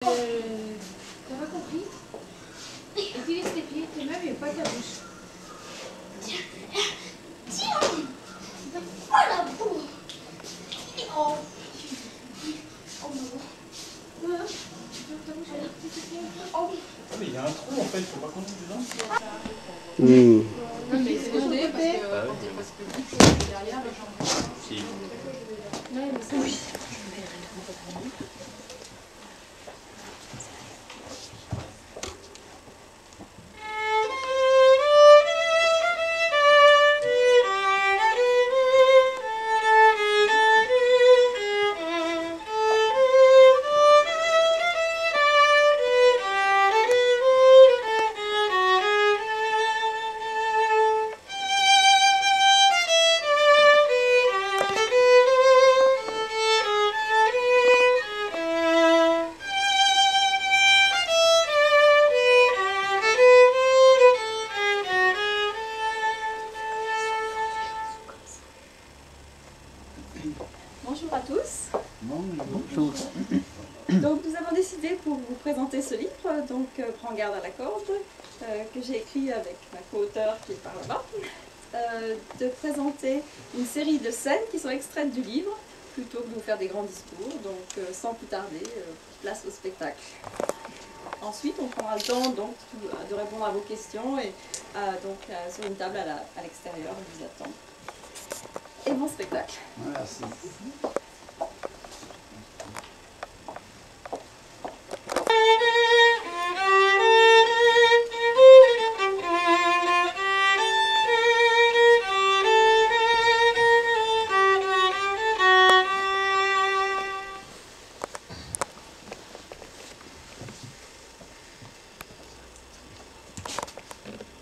T'as pas compris? Utilise tes pieds, tes mains, mais pas ta bouche. Tiens, voilà, bon. Oh, Voilà. Tu fermes ta bouche avec tes pieds. oh. Ah mais il y a un trou en fait, il faut pas qu'on tombe dedans. Non mais c'est demandé parce que quand t'es presque public, derrière les gens. Si. Ouais, mais ça oui. Bonjour à tous. Bonjour. Donc nous avons décidé pour vous présenter ce livre, donc Prends garde à la corde, que j'ai écrit avec ma co-auteure qui est par là-bas, de présenter une série de scènes qui sont extraites du livre, plutôt que de vous faire des grands discours. Donc sans plus tarder, place au spectacle. Ensuite, on prendra le temps donc, de répondre à vos questions et donc sur une table à l'extérieur, on vous attend. Et bon spectacle. Merci.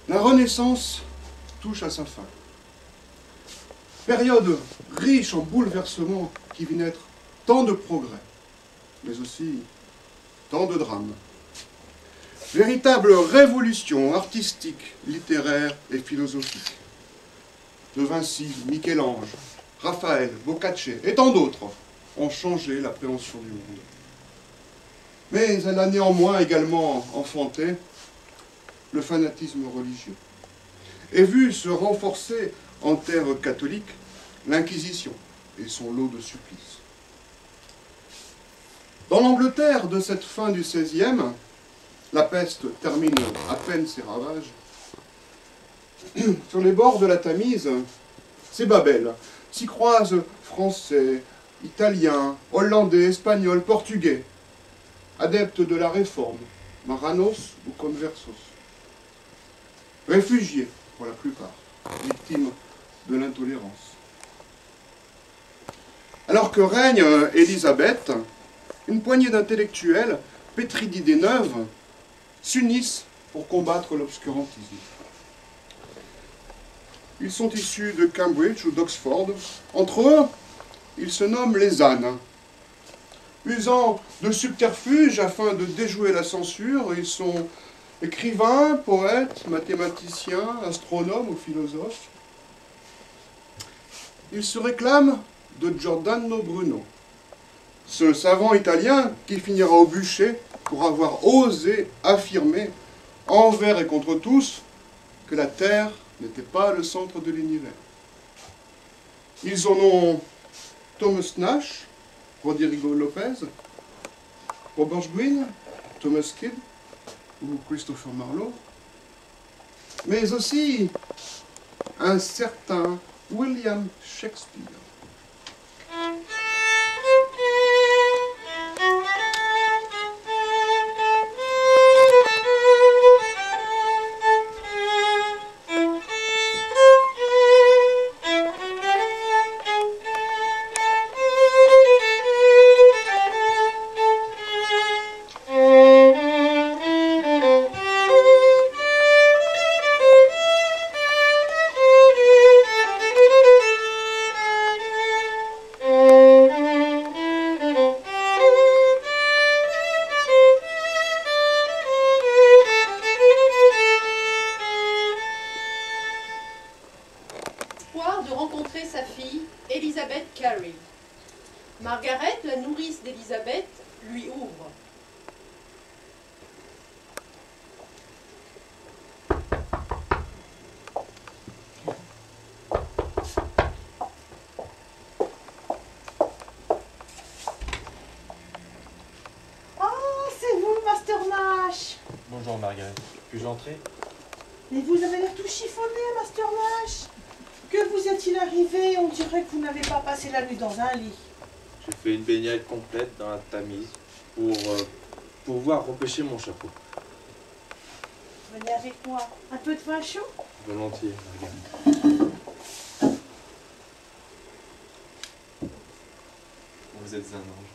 La Renaissance touche à sa fin. Période riche en bouleversements qui vit naître tant de progrès, mais aussi tant de drames. Véritable révolution artistique, littéraire et philosophique. De Vinci, Michel-Ange, Raphaël, Boccace et tant d'autres ont changé l'appréhension du monde. Mais elle a néanmoins également enfanté le fanatisme religieux et vu se renforcer en terre catholique l'Inquisition et son lot de supplices. Dans l'Angleterre de cette fin du XVIe, la peste termine à peine ses ravages. Sur les bords de la Tamise, c'est Babel, s'y croisent Français, Italiens, Hollandais, Espagnols, Portugais, adeptes de la Réforme, Marranos ou Conversos. Réfugiés, pour la plupart, victimes de l'intolérance. Alors que règne Élisabeth, une poignée d'intellectuels, pétris d'idées neuves, s'unissent pour combattre l'obscurantisme. Ils sont issus de Cambridge ou d'Oxford. Entre eux, ils se nomment les ânes. Usant de subterfuges afin de déjouer la censure, ils sont écrivains, poètes, mathématiciens, astronomes ou philosophes. Ils se réclament de Giordano Bruno, ce savant italien qui finira au bûcher pour avoir osé affirmer, envers et contre tous, que la Terre n'était pas le centre de l'univers. Ils en ont Thomas Nash, Rodrigo Lopez, Robert Greene, Thomas Kidd ou Christopher Marlowe, mais aussi un certain William Shakespeare. De rencontrer sa fille, Elizabeth Cary. Margaret, la nourrice d'Elizabeth, lui ouvre. Nash. Bonjour Margaret. Puis-je entrer? Mais vous avez l'air tout chiffonné, Master Nash. Que vous est-il arrivé? On dirait que vous n'avez pas passé la nuit dans un lit. J'ai fait une baignade complète dans la Tamise pour pouvoir repêcher mon chapeau. Venez avec moi. Un peu de vin chaud? Volontiers, Margaret. Vous êtes un ange.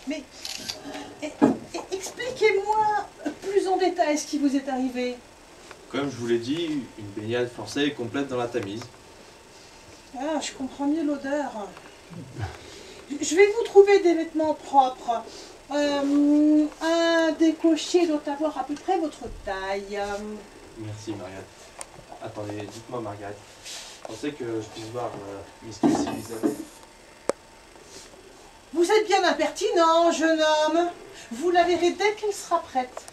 Mais expliquez-moi plus en détail ce qui vous est arrivé. Comme je vous l'ai dit, une baignade forcée et complète dans la Tamise. Ah, je comprends mieux l'odeur. Je vais vous trouver des vêtements propres. Un décoché doit avoir à peu près votre taille. Merci, Margaret. Attendez, dites-moi, Margaret. Pensez que je puisse voir Mistress Elizabeth? Vous êtes bien impertinent, jeune homme. Vous la verrez dès qu'elle sera prête.